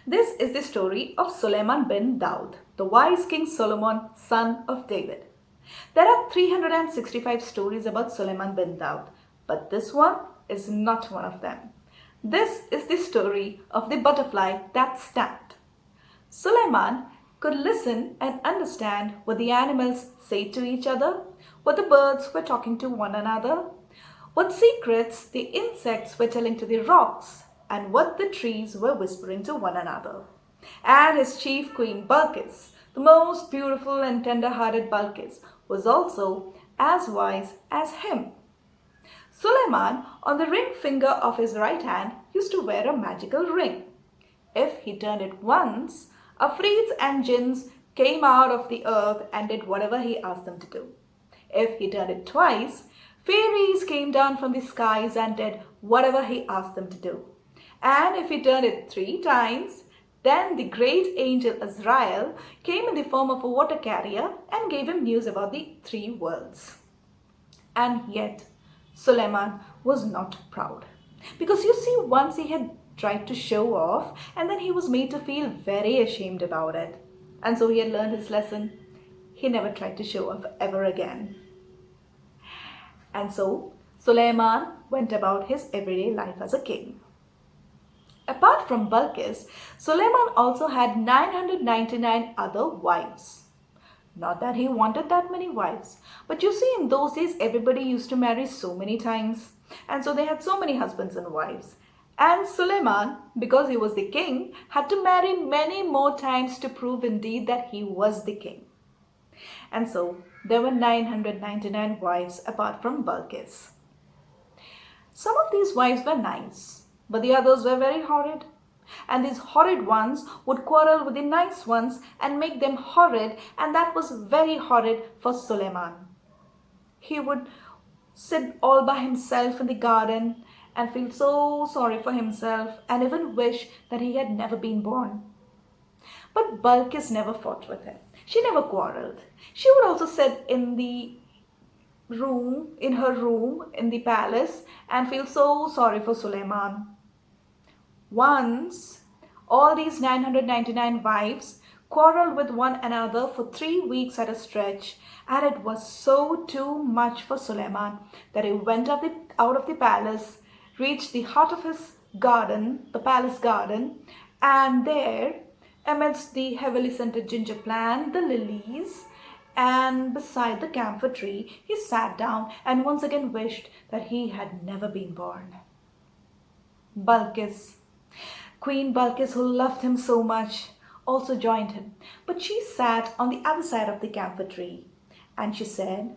This is the story of Suleiman bin Daud, the wise King Solomon, son of David. There are 365 stories about Suleiman bin Daud, but this one is not one of them. This is the story of the butterfly that stamped. Suleiman could listen and understand what the animals said to each other, what the birds were talking to one another, what secrets the insects were telling to the rocks, and what the trees were whispering to one another. And his chief queen Balkis, the most beautiful and tender-hearted Balkis, was also as wise as him. Suleiman, on the ring finger of his right hand, used to wear a magical ring. If he turned it once, Afrits and jinns came out of the earth and did whatever he asked them to do. If he turned it twice, fairies came down from the skies and did whatever he asked them to do. And if he turned it 3 times, then the great angel Azrael came in the form of a water carrier and gave him news about the 3 worlds. And yet, Suleiman was not proud. Because you see, once he had tried to show off and then he was made to feel very ashamed about it. And so he had learned his lesson. He never tried to show off ever again. And so Suleiman went about his everyday life as a king. Apart from Balkis, Suleiman also had 999 other wives. Not that he wanted that many wives, but you see, in those days everybody used to marry so many times, and so they had so many husbands and wives. And Suleiman, because he was the king, had to marry many more times to prove indeed that he was the king. And so there were 999 wives apart from Balkis. Some of these wives were nice, but the others were very horrid. And these horrid ones would quarrel with the nice ones and make them horrid, and that was very horrid for Suleiman. He would sit all by himself in the garden and feel so sorry for himself and even wish that he had never been born. But Balkis never fought with him. She never quarreled. She would also sit in her room in the palace and feel so sorry for Suleiman. Once, all these 999 wives quarreled with one another for 3 weeks at a stretch, and it was so too much for Suleiman that he went out of the palace, reached the heart of his garden, the palace garden, and there, amidst the heavily scented ginger plant, the lilies, and beside the camphor tree, he sat down and once again wished that he had never been born. Balkis, Queen Balkis, who loved him so much, also joined him, but she sat on the other side of the camphor tree, and she said,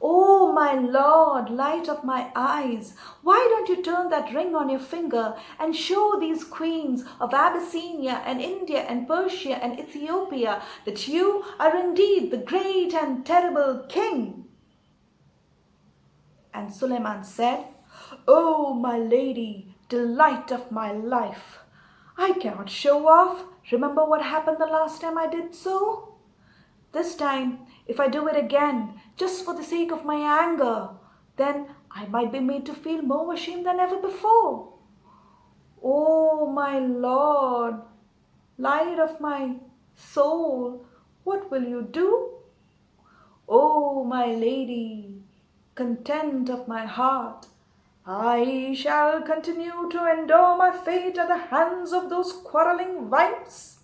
"Oh, my lord, light of my eyes, why don't you turn that ring on your finger and show these queens of Abyssinia and India and Persia and Ethiopia that you are indeed the great and terrible king?" And Suleiman said, "Oh, my lady, delight of my life, I cannot show off. Remember what happened the last time I did so? This time, if I do it again, just for the sake of my anger, then I might be made to feel more ashamed than ever before. Oh, my lord, light of my soul, what will you do? Oh, my lady, content of my heart, I shall continue to endure my fate at the hands of those quarrelling wives."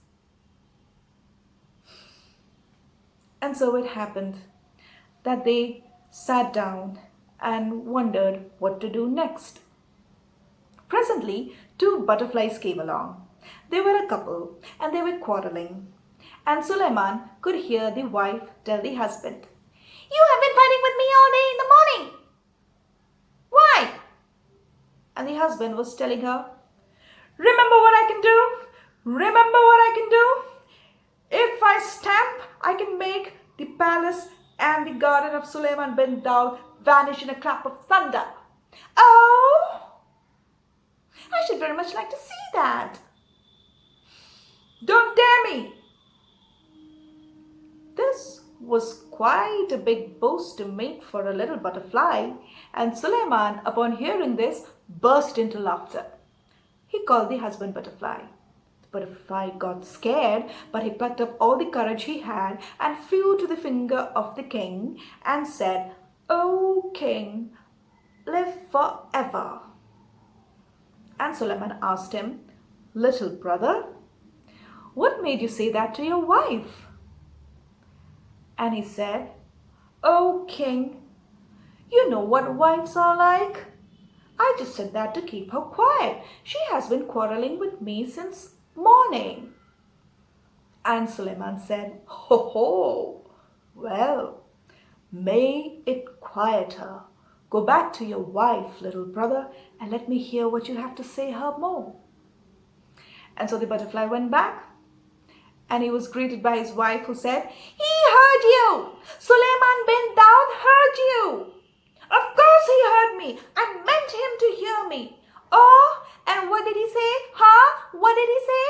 And so it happened that they sat down and wondered what to do next. Presently, 2 butterflies came along. They were a couple and they were quarreling. And Suleiman could hear the wife tell the husband, "You have been fighting with me all day in the morning. Why?" And the husband was telling her, "Remember what I can do? Remember what I can do? If I stamp, I can make the palace and the garden of Suleiman bin Daud vanish in a clap of thunder. Oh, I should very much like to see that. Don't dare me." This was quite a big boast to make for a little butterfly, and Suleiman, upon hearing this, burst into laughter. He called the husband butterfly, Butterfly got scared, but he plucked up all the courage he had and flew to the finger of the king and said, "O king, live forever." And Suleiman asked him, "Little brother, what made you say that to your wife?" And he said, "O king, you know what wives are like. I just said that to keep her quiet. She has been quarreling with me since morning." And Suleiman said, "Ho ho, well, may it quiet her. Go back to your wife, little brother, and let me hear what you have to say her more." And so the butterfly went back, and he was greeted by his wife, who said, "He heard you! Suleiman bin Daud heard you! Of course he heard me. I meant him to hear me. Oh, and what did he say? Huh? What did he say?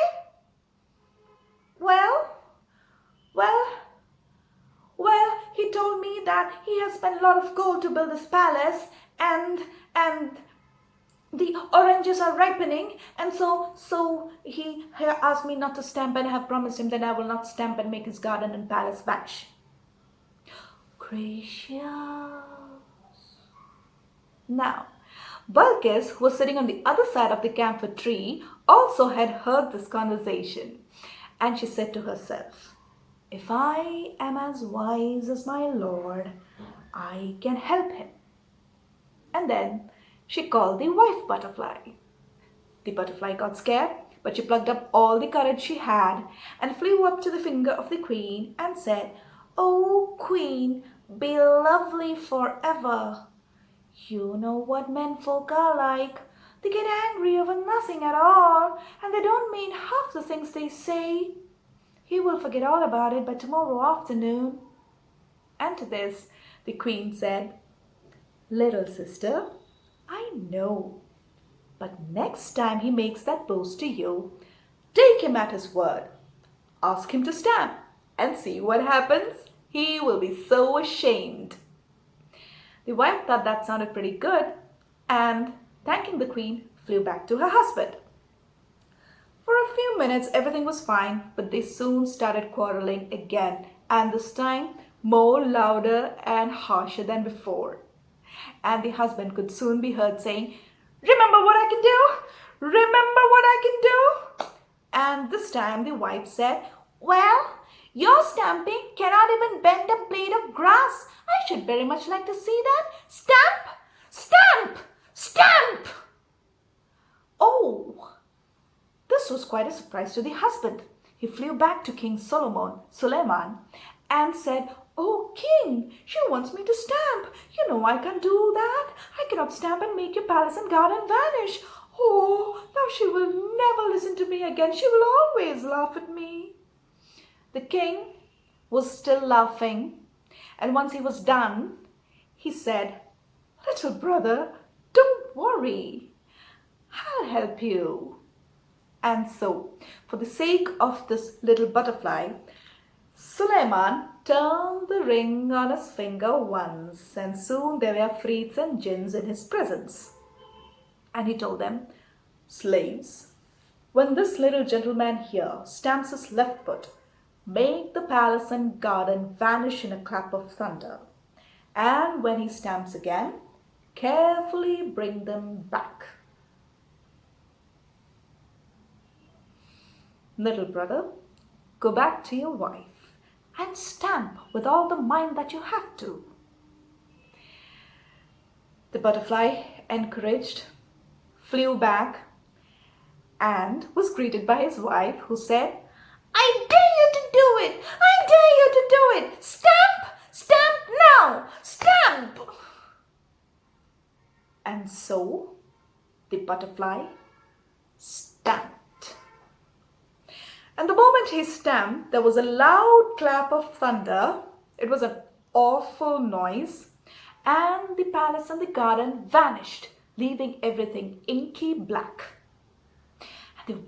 Well, he told me that he has spent a lot of gold to build this palace, and the oranges are ripening, and so he asked me not to stamp, and I have promised him that I will not stamp and make his garden and palace vanish." Gracious. Now, Balkis, who was sitting on the other side of the camphor tree, also had heard this conversation, and she said to herself, "If I am as wise as my lord, I can help him." And then she called the wife butterfly. The butterfly got scared, but she plucked up all the courage she had and flew up to the finger of the queen and said, "O queen, be lovely forever. You know what menfolk are like. They get angry over nothing at all, and they don't mean half the things they say. He will forget all about it by tomorrow afternoon." And to this, the queen said, "Little sister, I know, but next time he makes that boast to you, take him at his word. Ask him to stamp and see what happens. He will be so ashamed." The wife thought that sounded pretty good, and, thanking the queen, flew back to her husband. For a few minutes everything was fine, but they soon started quarreling again, and this time more louder and harsher than before. And the husband could soon be heard saying, "Remember what I can do? Remember what I can do?" And this time the wife said, "Well, your stamping cannot even bend a blade of grass. I should very much like to see that. Stamp! Stamp! Stamp!" Oh, this was quite a surprise to the husband. He flew back to King Suleiman, and said, "Oh king, she wants me to stamp. You know I can't do that. I cannot stamp and make your palace and garden vanish. Oh, now she will never listen to me again. She will always laugh at me." The king was still laughing, and once he was done, he said, "Little brother, don't worry. I'll help you." And so, for the sake of this little butterfly, Suleiman turned the ring on his finger once, and soon there were frites and gins in his presence. And he told them, "Slaves, when this little gentleman here stamps his left foot, make the palace and garden vanish in a clap of thunder. And when he stamps again, carefully bring them back." Little brother, go back to your wife and stamp with all the mind that you have to. The butterfly, encouraged, flew back and was greeted by his wife, who said, "I dare you to do it! I dare you to do it! Stamp! Stamp now! Stamp!" And so the butterfly stamped. And the moment he stamped, there was a loud clap of thunder. It was an awful noise, and the palace and the garden vanished, leaving everything inky black. And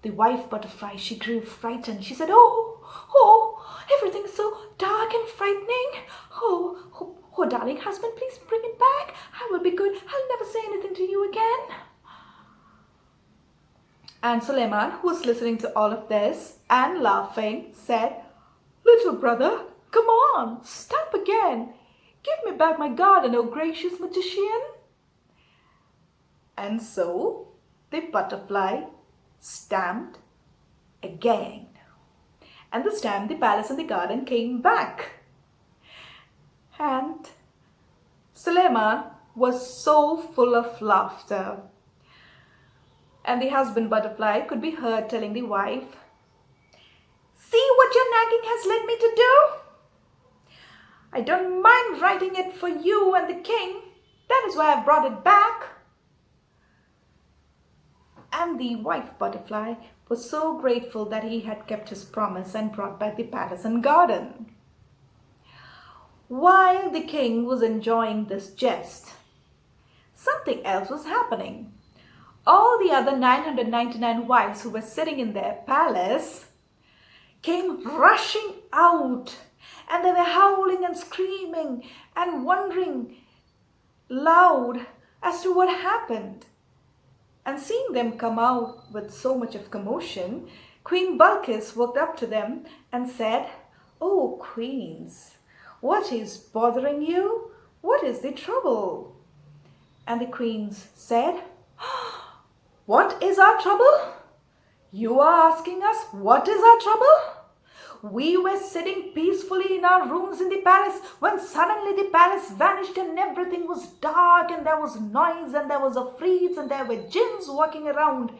the wife butterfly, she grew frightened. She said, "Oh, everything is so dark and frightening. Oh, darling husband, please bring it back. I will be good. I'll never say anything to you again." And Suleiman, who was listening to all of this and laughing, said, "Little brother, come on, stamp again. Give me back my garden, O gracious magician." And so the butterfly stamped again. And this time the palace and the garden came back. And Suleiman was so full of laughter. And the husband butterfly could be heard telling the wife, "See what your nagging has led me to do? I don't mind writing it for you and the king. That is why I brought it back." And the wife butterfly was so grateful that he had kept his promise and brought back the palace and garden. While the king was enjoying this jest, something else was happening. All the other 999 wives who were sitting in their palace came rushing out, and they were howling and screaming and wondering loud as to what happened. And seeing them come out with so much of commotion, Queen Balkis walked up to them and said, "Oh, queens, what is bothering you? What is the trouble?" And the queens said, "What is our trouble? You are asking us what is our trouble? We were sitting peacefully in our rooms in the palace when suddenly the palace vanished and everything was dark and there was noise and there was a freeze and there were jinns walking around.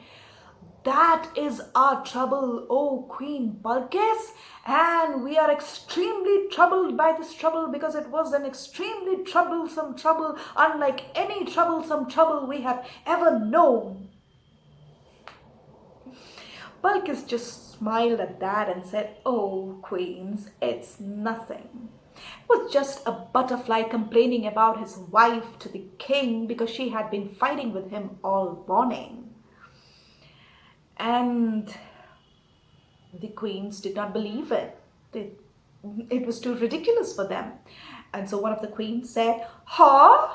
That is our trouble, O Queen Balkis, and we are extremely troubled by this trouble because it was an extremely troublesome trouble, unlike any troublesome trouble we have ever known." Balkis just smiled at that and said, "Oh, queens, it's nothing. It was just a butterfly complaining about his wife to the king because she had been fighting with him all morning." And the queens did not believe it. It was too ridiculous for them. And so one of the queens said, "Huh?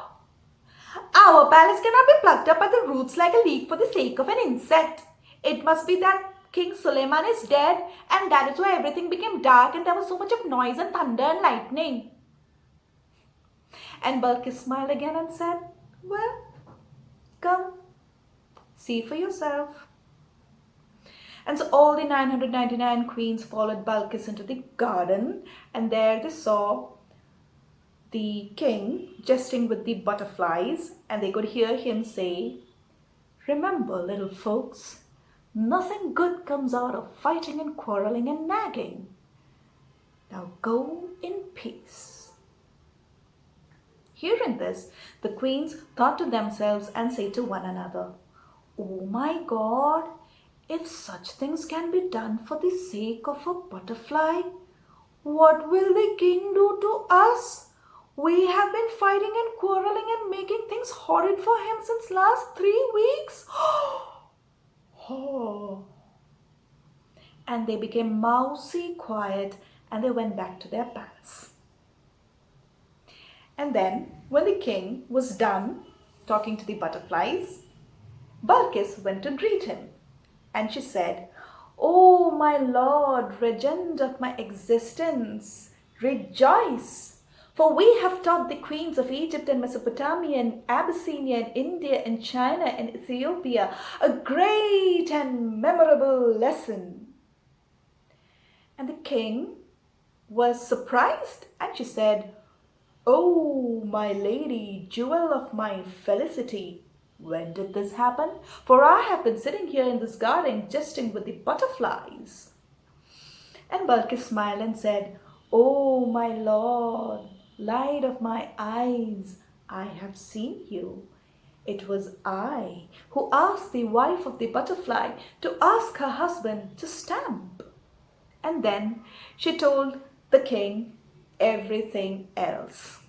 Our palace cannot be plucked up by the roots like a leaf for the sake of an insect. It must be that King Suleiman is dead, and that is why everything became dark and there was so much of noise and thunder and lightning." And Balkis smiled again and said, "Well, come, see for yourself." And so all the 999 queens followed Balkis into the garden, and there they saw the king jesting with the butterflies, and they could hear him say, "Remember, little folks, nothing good comes out of fighting and quarreling and nagging. Now go in peace." Hearing this, the queens thought to themselves and said to one another, "Oh my God, if such things can be done for the sake of a butterfly, what will the king do to us? We have been fighting and quarreling and making things horrid for him since last 3 weeks." Oh. And they became mousy quiet and they went back to their palace. And then when the king was done talking to the butterflies, Balkis went to greet him, and she said, "Oh, my lord, regent of my existence, rejoice! For we have taught the queens of Egypt and Mesopotamia and Abyssinia and India and China and Ethiopia a great and memorable lesson." And the king was surprised, and she said, "Oh, my lady, jewel of my felicity, when did this happen? For I have been sitting here in this garden jesting with the butterflies." And Balkis smiled and said, "Oh, my lord, light of my eyes, I have seen you. It was I who asked the wife of the butterfly to ask her husband to stamp." And then she told the king everything else.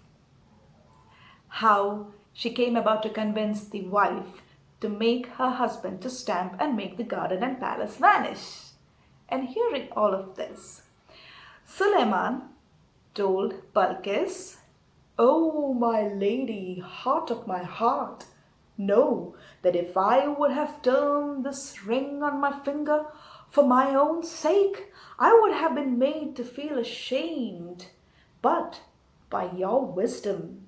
How she came about to convince the wife to make her husband to stamp and make the garden and palace vanish. And hearing all of this, Suleiman told Balkis, "Oh, my lady, heart of my heart, Know that if I would have turned this ring on my finger for my own sake, I would have been made to feel ashamed. But by your wisdom,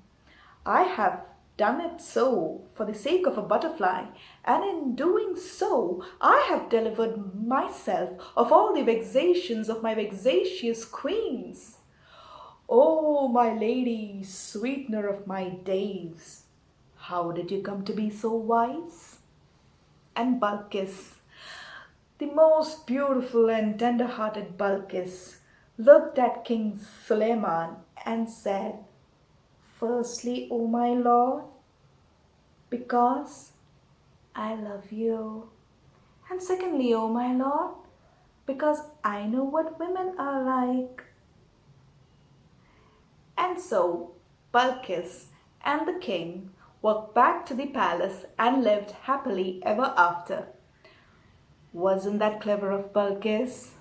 I have done it so for the sake of a butterfly, and in doing so, I have delivered myself of all the vexations of my vexatious queens. Oh, my lady, sweetener of my days, how did you come to be so wise? And Balkis, the most beautiful and tender-hearted Balkis, looked at King Suleiman and said, "Firstly, O my lord, because I love you. And secondly, O my lord, because I know what women are like." And so Balkis and the king walked back to the palace and lived happily ever after. Wasn't that clever of Balkis?